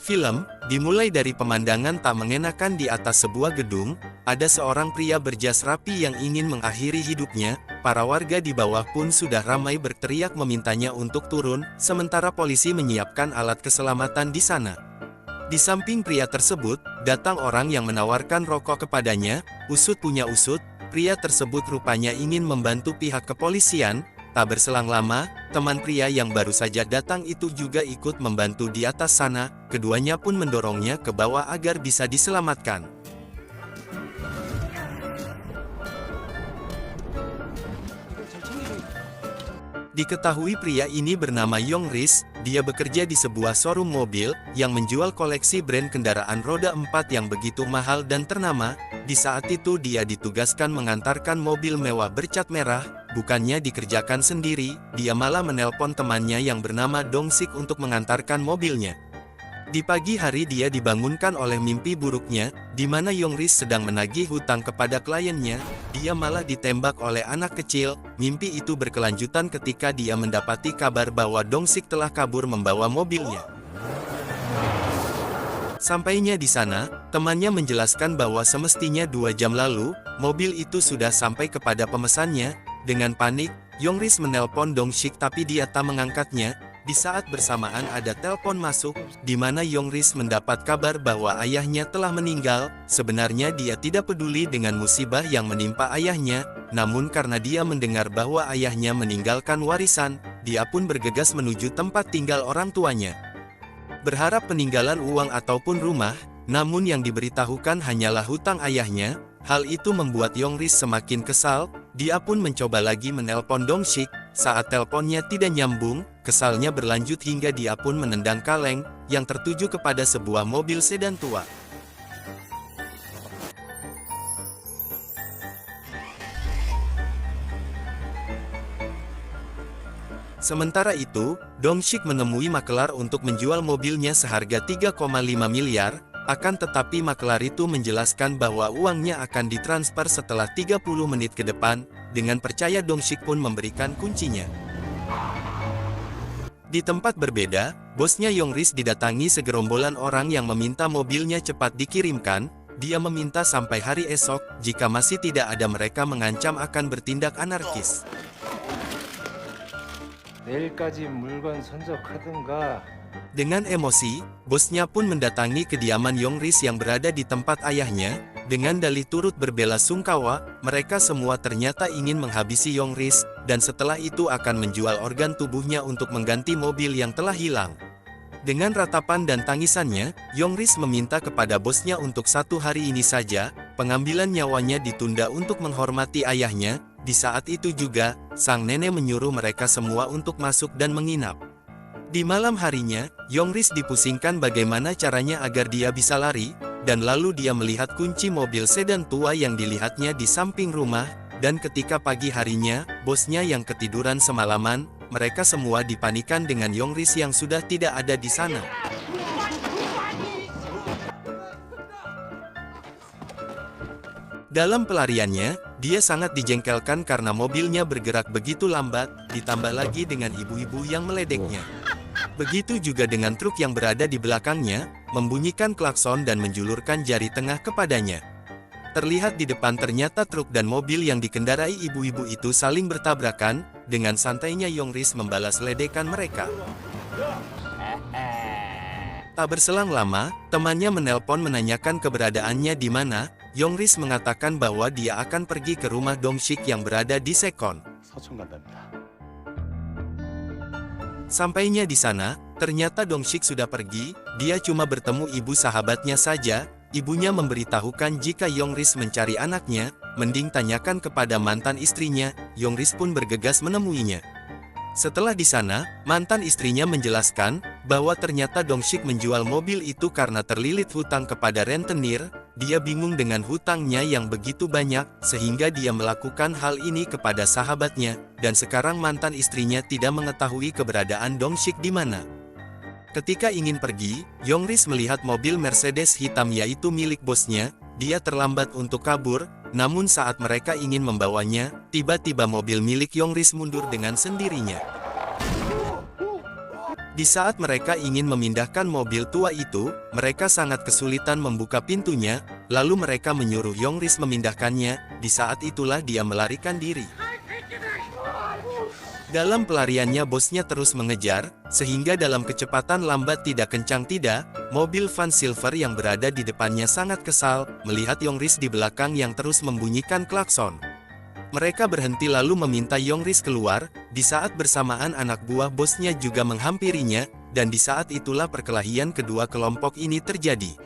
Film dimulai dari pemandangan tak mengenakan di atas sebuah gedung. Ada seorang pria berjas rapi yang ingin mengakhiri hidupnya. Para warga di bawah pun sudah ramai berteriak memintanya untuk turun, sementara polisi menyiapkan alat keselamatan di sana. Di samping pria tersebut, datang orang yang menawarkan rokok kepadanya. Usut punya usut, pria tersebut rupanya ingin membantu pihak kepolisian. Tak berselang lama, teman pria yang baru saja datang itu juga ikut membantu di atas sana. Keduanya pun mendorongnya ke bawah agar bisa diselamatkan. Diketahui pria ini bernama Yong Ris. Dia bekerja di sebuah showroom mobil yang menjual koleksi brand kendaraan roda 4 yang begitu mahal dan ternama. Di saat itu dia ditugaskan mengantarkan mobil mewah bercat merah. Bukannya dikerjakan sendiri, dia malah menelpon temannya yang bernama Dong Sik untuk mengantarkan mobilnya. Di pagi hari dia dibangunkan oleh mimpi buruknya, di mana Yong Ris sedang menagih hutang kepada kliennya. Dia malah ditembak oleh anak kecil. Mimpi itu berkelanjutan ketika dia mendapati kabar bahwa Dong Sik telah kabur membawa mobilnya. Sampainya di sana, temannya menjelaskan bahwa semestinya 2 jam lalu, mobil itu sudah sampai kepada pemesannya. Dengan panik, Yong Ris menelpon Dong Sik tapi dia tak mengangkatnya. Di saat bersamaan ada telepon masuk, di mana Yong Ris mendapat kabar bahwa ayahnya telah meninggal. Sebenarnya dia tidak peduli dengan musibah yang menimpa ayahnya, namun karena dia mendengar bahwa ayahnya meninggalkan warisan, dia pun bergegas menuju tempat tinggal orang tuanya. Berharap peninggalan uang ataupun rumah, namun yang diberitahukan hanyalah hutang ayahnya. Hal itu membuat Yong Ris semakin kesal. Dia pun mencoba lagi menelpon Dong Sik. Saat teleponnya tidak nyambung, kesalnya berlanjut hingga dia pun menendang kaleng yang tertuju kepada sebuah mobil sedan tua. Sementara itu, Dong Sik menemui makelar untuk menjual mobilnya seharga 3,5 miliar, akan tetapi makelar itu menjelaskan bahwa uangnya akan ditransfer setelah 30 menit ke depan. Dengan percaya, Dong Sik pun memberikan kuncinya. Di tempat berbeda, bosnya Yong Ris didatangi segerombolan orang yang meminta mobilnya cepat dikirimkan. Dia meminta sampai hari esok, jika masih tidak ada mereka mengancam akan bertindak anarkis. 내일까지 물건 선적하든가. Dengan emosi, bosnya pun mendatangi kediaman Yong Ris yang berada di tempat ayahnya. Dengan dalih turut berbela sungkawa, mereka semua ternyata ingin menghabisi Yong Ris, dan setelah itu akan menjual organ tubuhnya untuk mengganti mobil yang telah hilang. Dengan ratapan dan tangisannya, Yong Ris meminta kepada bosnya untuk 1 hari ini saja, pengambilan nyawanya ditunda untuk menghormati ayahnya. Di saat itu juga, sang nenek menyuruh mereka semua untuk masuk dan menginap. Di malam harinya, Yong Ris dipusingkan bagaimana caranya agar dia bisa lari, dan lalu dia melihat kunci mobil sedan tua yang dilihatnya di samping rumah, dan ketika pagi harinya, bosnya yang ketiduran semalaman, mereka semua dipanikan dengan Yong Ris yang sudah tidak ada di sana. Dalam pelariannya, dia sangat dijengkelkan karena mobilnya bergerak begitu lambat, ditambah lagi dengan ibu-ibu yang meledeknya. Begitu juga dengan truk yang berada di belakangnya, membunyikan klakson dan menjulurkan jari tengah kepadanya. Terlihat di depan ternyata truk dan mobil yang dikendarai ibu-ibu itu saling bertabrakan. Dengan santainya Yong Ris membalas ledekan mereka. Tak berselang lama, temannya menelpon menanyakan keberadaannya di mana. Yong Ris mengatakan bahwa dia akan pergi ke rumah Dong Sik yang berada di Sekon. Sampainya di sana, ternyata Dong Sik sudah pergi. Dia cuma bertemu ibu sahabatnya saja. Ibunya memberitahukan jika Yong Ris mencari anaknya, mending tanyakan kepada mantan istrinya. Yong Ris pun bergegas menemuinya. Setelah di sana, mantan istrinya menjelaskan bahwa ternyata Dong Sik menjual mobil itu karena terlilit hutang kepada rentenir. Dia bingung dengan hutangnya yang begitu banyak, sehingga dia melakukan hal ini kepada sahabatnya, dan sekarang mantan istrinya tidak mengetahui keberadaan Dong Sik di mana. Ketika ingin pergi, Yong Ris melihat mobil Mercedes hitam yaitu milik bosnya. Dia terlambat untuk kabur, namun saat mereka ingin membawanya, tiba-tiba mobil milik Yong Ris mundur dengan sendirinya. Di saat mereka ingin memindahkan mobil tua itu, mereka sangat kesulitan membuka pintunya, lalu mereka menyuruh Yongris memindahkannya. Di saat itulah dia melarikan diri. Dalam pelariannya bosnya terus mengejar, sehingga dalam kecepatan lambat tidak kencang tidak, mobil van Silver yang berada di depannya sangat kesal, melihat Yongris di belakang yang terus membunyikan klakson. Mereka berhenti lalu meminta Yongris keluar, di saat bersamaan anak buah bosnya juga menghampirinya, dan di saat itulah perkelahian kedua kelompok ini terjadi.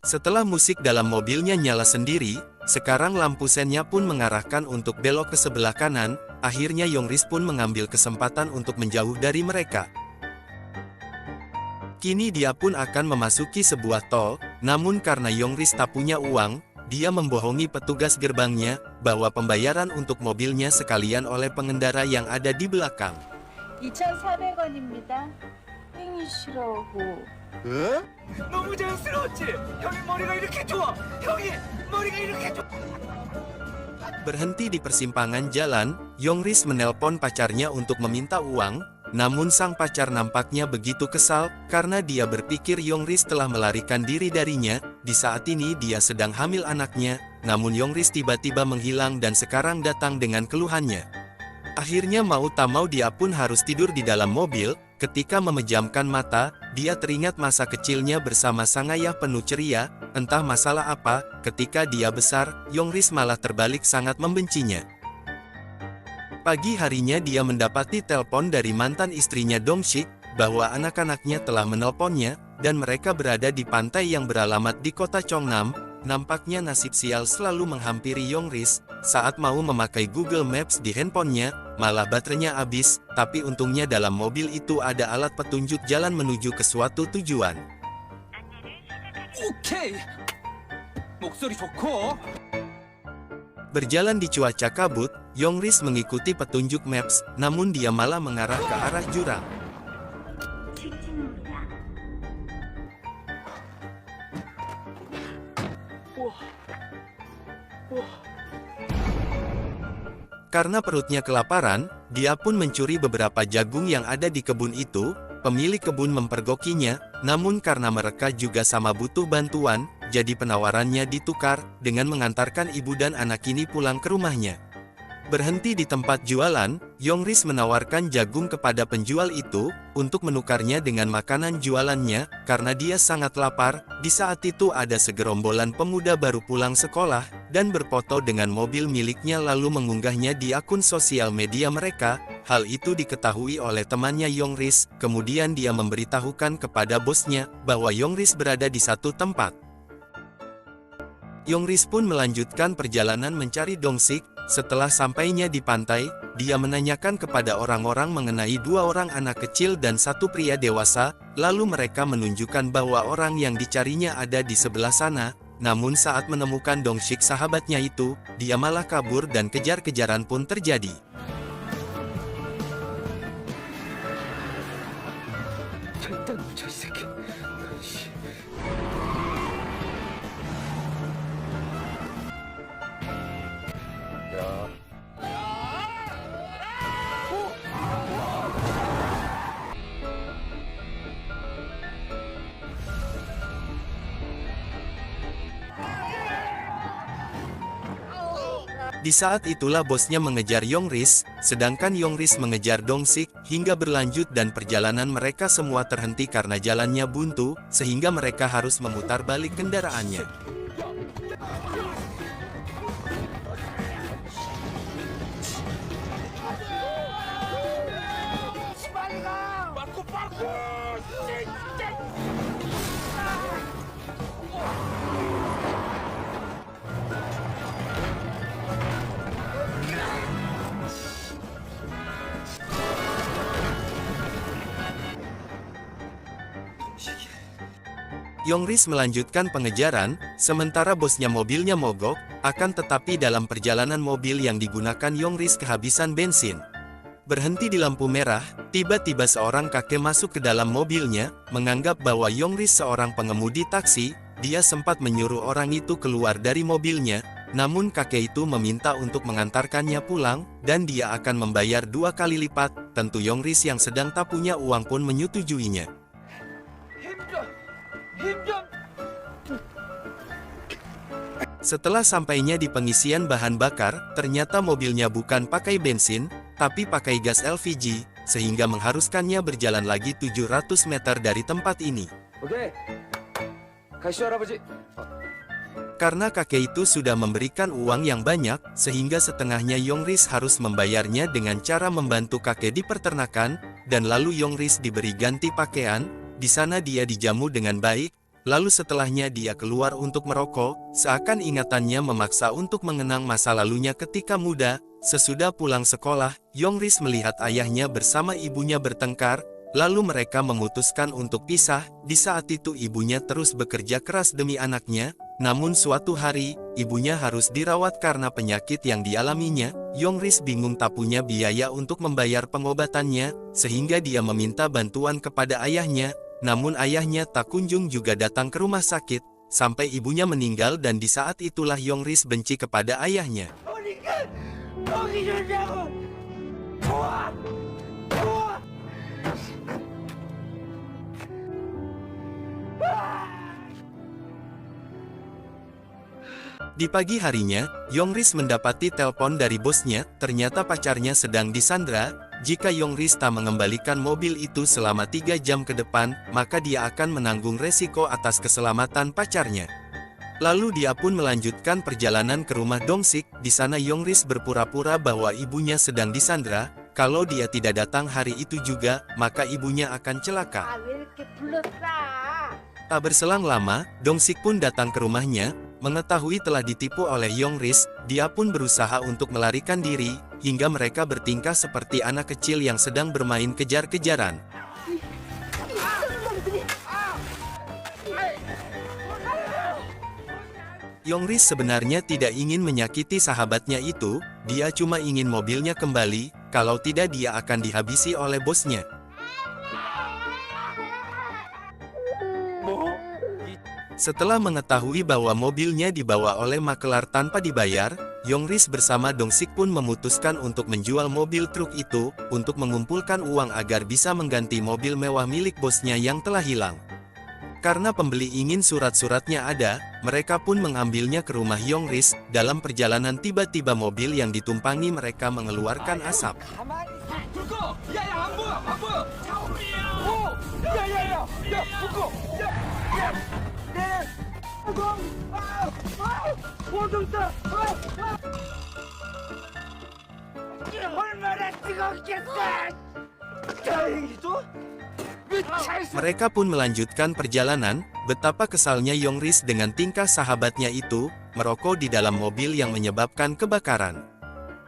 Setelah musik dalam mobilnya nyala sendiri, sekarang lampu sennya pun mengarahkan untuk belok ke sebelah kanan. Akhirnya Yongris pun mengambil kesempatan untuk menjauh dari mereka. Kini dia pun akan memasuki sebuah tol, namun karena Yongris tak punya uang, dia membohongi petugas gerbangnya, bahwa pembayaran untuk mobilnya sekalian oleh pengendara yang ada di belakang. 2,400원입니다. 행이시라고. 너무 자연스러웠지? 형이 머리가 이렇게 좋아! 형이 머리가 이렇게 좋아! Berhenti di persimpangan jalan, Yongris menelpon pacarnya untuk meminta uang, namun sang pacar nampaknya begitu kesal, karena dia berpikir Yongris telah melarikan diri darinya. Di saat ini dia sedang hamil anaknya, namun Yongris tiba-tiba menghilang dan sekarang datang dengan keluhannya. Akhirnya mau tak mau dia pun harus tidur di dalam mobil. Ketika memejamkan mata, dia teringat masa kecilnya bersama sang ayah penuh ceria. Entah masalah apa, ketika dia besar, Yongris malah terbalik sangat membencinya. Pagi harinya dia mendapati telepon dari mantan istrinya Dong-sik, bahwa anak-anaknya telah menelponnya, dan mereka berada di pantai yang beralamat di kota Cheongnam. Nampaknya nasib sial selalu menghampiri Yongris. Saat mau memakai Google Maps di handphonenya, malah baterainya habis, tapi untungnya dalam mobil itu ada alat petunjuk jalan menuju ke suatu tujuan. 오케이! 목소리 좋고! Berjalan di cuaca kabut, Yongris mengikuti petunjuk Maps, namun dia malah mengarah ke arah jurang. Karena perutnya kelaparan, dia pun mencuri beberapa jagung yang ada di kebun itu. Pemilik kebun mempergokinya, namun karena mereka juga sama butuh bantuan, jadi penawarannya ditukar dengan mengantarkan ibu dan anak ini pulang ke rumahnya. Berhenti di tempat jualan, Yongris menawarkan jagung kepada penjual itu untuk menukarnya dengan makanan jualannya karena dia sangat lapar. Di saat itu ada segerombolan pemuda baru pulang sekolah dan berfoto dengan mobil miliknya lalu mengunggahnya di akun sosial media mereka. Hal itu diketahui oleh temannya Yongris, kemudian dia memberitahukan kepada bosnya bahwa Yongris berada di satu tempat. Yongris pun melanjutkan perjalanan mencari Dong-sik. Setelah sampainya di pantai, dia menanyakan kepada orang-orang mengenai dua orang anak kecil dan satu pria dewasa, lalu mereka menunjukkan bahwa orang yang dicarinya ada di sebelah sana. Namun saat menemukan Dong-sik sahabatnya itu, dia malah kabur dan kejar-kejaran pun terjadi. 절대 묻혀 이 새끼. 씨. Di saat itulah bosnya mengejar Yongris, sedangkan Yongris mengejar Dong-sik, hingga berlanjut dan perjalanan mereka semua terhenti karena jalannya buntu, sehingga mereka harus memutar balik kendaraannya. Yongris melanjutkan pengejaran, sementara bosnya mobilnya mogok, akan tetapi dalam perjalanan mobil yang digunakan Yongris kehabisan bensin. Berhenti di lampu merah, tiba-tiba seorang kakek masuk ke dalam mobilnya, menganggap bahwa Yongris seorang pengemudi taksi. Dia sempat menyuruh orang itu keluar dari mobilnya, namun kakek itu meminta untuk mengantarkannya pulang, dan dia akan membayar 2 kali lipat. Tentu Yongris yang sedang tak punya uang pun menyetujuinya. Setelah sampainya di pengisian bahan bakar, ternyata mobilnya bukan pakai bensin, tapi pakai gas LPG, sehingga mengharuskannya berjalan lagi 700 meter dari tempat ini. 오케이. 가시죠, 할아버지. Karena kakek itu sudah memberikan uang yang banyak, sehingga setengahnya Yongris harus membayarnya dengan cara membantu kakek di peternakan, dan lalu Yongris diberi ganti pakaian. Di sana dia dijamu dengan baik, lalu setelahnya dia keluar untuk merokok, seakan ingatannya memaksa untuk mengenang masa lalunya ketika muda. Sesudah pulang sekolah, Yongris melihat ayahnya bersama ibunya bertengkar, lalu mereka memutuskan untuk pisah. Di saat itu ibunya terus bekerja keras demi anaknya, namun suatu hari, ibunya harus dirawat karena penyakit yang dialaminya. Yongris bingung tak punya biaya untuk membayar pengobatannya, sehingga dia meminta bantuan kepada ayahnya, namun ayahnya tak kunjung juga datang ke rumah sakit, sampai ibunya meninggal dan di saat itulah Yongris benci kepada ayahnya. Di pagi harinya, Yongris mendapati telepon dari bosnya, ternyata pacarnya sedang disandra. Jika Yongris tak mengembalikan mobil itu selama 3 jam ke depan, maka dia akan menanggung resiko atas keselamatan pacarnya. Lalu dia pun melanjutkan perjalanan ke rumah Dong-sik. Di sana Yongris berpura-pura bahwa ibunya sedang disandra. Kalau dia tidak datang hari itu juga, maka ibunya akan celaka. Tak berselang lama, Dong-sik pun datang ke rumahnya. Mengetahui telah ditipu oleh Yongris, dia pun berusaha untuk melarikan diri, hingga mereka bertingkah seperti anak kecil yang sedang bermain kejar-kejaran. Yongris sebenarnya tidak ingin menyakiti sahabatnya itu, dia cuma ingin mobilnya kembali, kalau tidak dia akan dihabisi oleh bosnya. Setelah mengetahui bahwa mobilnya dibawa oleh makelar tanpa dibayar, Yongris bersama Dong-sik pun memutuskan untuk menjual mobil truk itu, untuk mengumpulkan uang agar bisa mengganti mobil mewah milik bosnya yang telah hilang. Karena pembeli ingin surat-suratnya ada, mereka pun mengambilnya ke rumah Yongris. Dalam perjalanan tiba-tiba mobil yang ditumpangi mereka mengeluarkan asap. Mereka pun melanjutkan perjalanan. Betapa kesalnya Yongris dengan tingkah sahabatnya itu, merokok di dalam mobil yang menyebabkan kebakaran.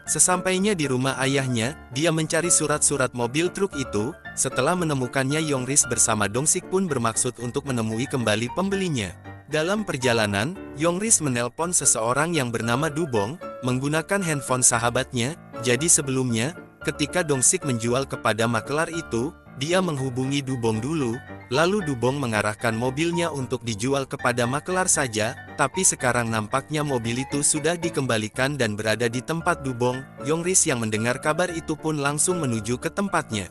Sesampainya di rumah ayahnya, dia mencari surat-surat mobil truk itu. Setelah menemukannya, Yongris bersama Dong-sik pun bermaksud untuk menemui kembali pembelinya. Dalam perjalanan, Yongris menelpon seseorang yang bernama Dubong, menggunakan handphone sahabatnya. Jadi sebelumnya, ketika Dong-sik menjual kepada makelar itu, dia menghubungi Dubong dulu, lalu Dubong mengarahkan mobilnya untuk dijual kepada makelar saja, tapi sekarang nampaknya mobil itu sudah dikembalikan dan berada di tempat Dubong. Yongris yang mendengar kabar itu pun langsung menuju ke tempatnya.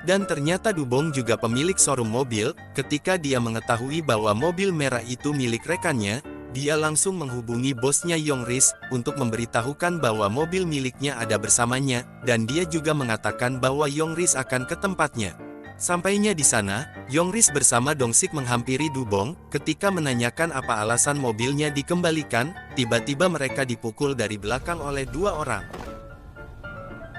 Dan ternyata Dubong juga pemilik showroom mobil. Ketika dia mengetahui bahwa mobil merah itu milik rekannya, dia langsung menghubungi bosnya Yongris untuk memberitahukan bahwa mobil miliknya ada bersamanya, dan dia juga mengatakan bahwa Yongris akan ke tempatnya. Sampainya di sana, Yongris bersama Dong-sik menghampiri Dubong. Ketika menanyakan apa alasan mobilnya dikembalikan, tiba-tiba mereka dipukul dari belakang oleh 2 orang.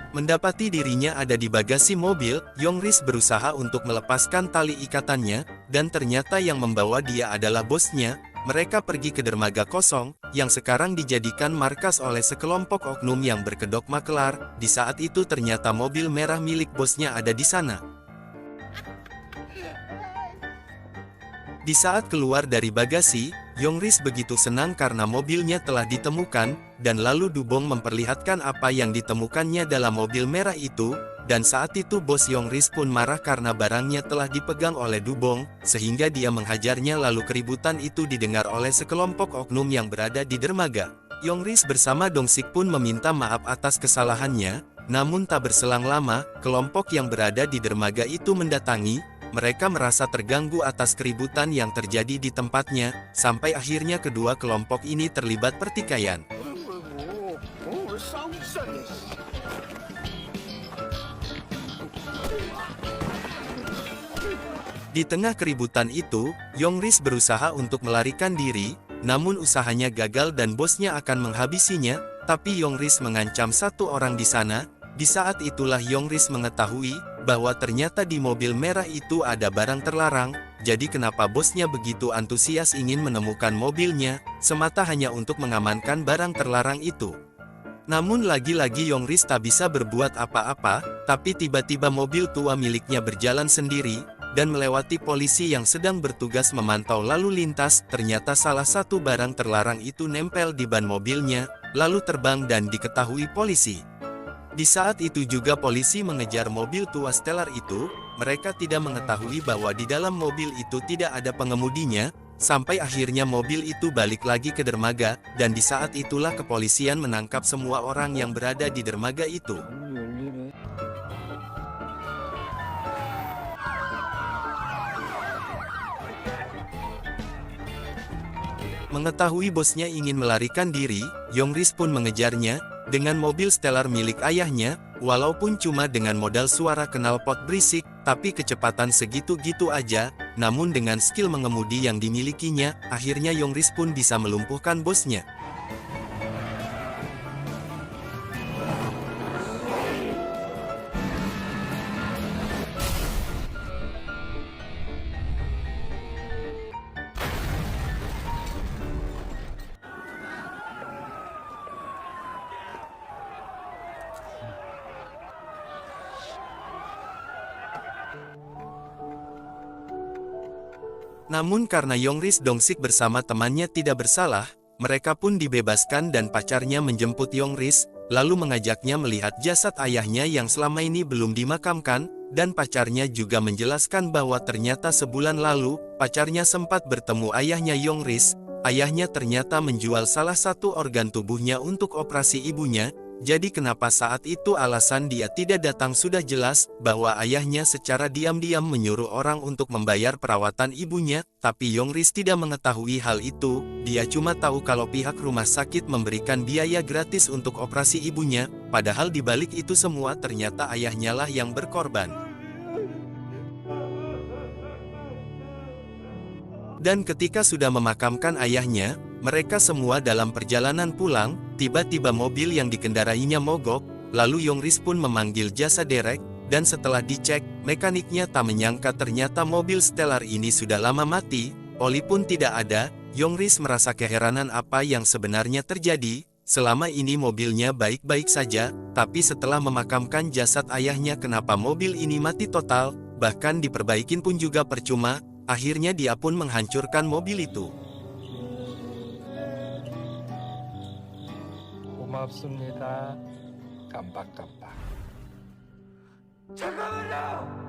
Mendapati dirinya ada di bagasi mobil, Yongris berusaha untuk melepaskan tali ikatannya, dan ternyata yang membawa dia adalah bosnya. Mereka pergi ke dermaga kosong, yang sekarang dijadikan markas oleh sekelompok oknum yang berkedok makelar. Di saat itu ternyata mobil merah milik bosnya ada di sana. Di saat keluar dari bagasi, Yongris begitu senang karena mobilnya telah ditemukan, dan lalu Dubong memperlihatkan apa yang ditemukannya dalam mobil merah itu, dan saat itu bos Yongris pun marah karena barangnya telah dipegang oleh Dubong, sehingga dia menghajarnya lalu keributan itu didengar oleh sekelompok oknum yang berada di dermaga. Yongris bersama Dongsik pun meminta maaf atas kesalahannya, namun tak berselang lama, kelompok yang berada di dermaga itu mendatangi. Mereka merasa terganggu atas keributan yang terjadi di tempatnya, sampai akhirnya kedua kelompok ini terlibat pertikaian. Di tengah keributan itu, Yongris berusaha untuk melarikan diri, namun usahanya gagal dan bosnya akan menghabisinya, tapi Yongris mengancam satu orang di sana. Di saat itulah Yongris mengetahui bahwa ternyata di mobil merah itu ada barang terlarang, jadi kenapa bosnya begitu antusias ingin menemukan mobilnya, semata hanya untuk mengamankan barang terlarang itu. Namun lagi-lagi Yongris tak bisa berbuat apa-apa, tapi tiba-tiba mobil tua miliknya berjalan sendiri, dan melewati polisi yang sedang bertugas memantau lalu lintas. Ternyata salah satu barang terlarang itu nempel di ban mobilnya, lalu terbang dan diketahui polisi. Di saat itu juga polisi mengejar mobil tua Stellar itu. Mereka tidak mengetahui bahwa di dalam mobil itu tidak ada pengemudinya, sampai akhirnya mobil itu balik lagi ke dermaga, dan di saat itulah kepolisian menangkap semua orang yang berada di dermaga itu. 문이 열리네. Mengetahui bosnya ingin melarikan diri, Yongris pun mengejarnya, dengan mobil Stellar milik ayahnya, walaupun cuma dengan modal suara knalpot berisik, tapi kecepatan segitu-gitu aja, namun dengan skill mengemudi yang dimilikinya, akhirnya Yongris pun bisa melumpuhkan bosnya. Namun karena Yongris Dongsik bersama temannya tidak bersalah, mereka pun dibebaskan dan pacarnya menjemput Yongris, lalu mengajaknya melihat jasad ayahnya yang selama ini belum dimakamkan, dan pacarnya juga menjelaskan bahwa ternyata sebulan lalu, pacarnya sempat bertemu ayahnya Yongris. Ayahnya ternyata menjual salah satu organ tubuhnya untuk operasi ibunya. Jadi kenapa saat itu alasan dia tidak datang sudah jelas, bahwa ayahnya secara diam-diam menyuruh orang untuk membayar perawatan ibunya, tapi Yongris tidak mengetahui hal itu. Dia cuma tahu kalau pihak rumah sakit memberikan biaya gratis untuk operasi ibunya, padahal di balik itu semua ternyata ayahnya lah yang berkorban. Dan ketika sudah memakamkan ayahnya, mereka semua dalam perjalanan pulang, tiba-tiba mobil yang dikendarainya mogok, lalu Yongris pun memanggil jasa derek, dan setelah dicek, mekaniknya tak menyangka ternyata mobil Stellar ini sudah lama mati, oli pun tidak ada. Yongris merasa keheranan apa yang sebenarnya terjadi. Selama ini mobilnya baik-baik saja, tapi setelah memakamkan jasad ayahnya kenapa mobil ini mati total, bahkan diperbaikin pun juga percuma. Akhirnya dia pun menghancurkan mobil itu. 고맙습니다. 깜빡깜빡. 잠깐만요!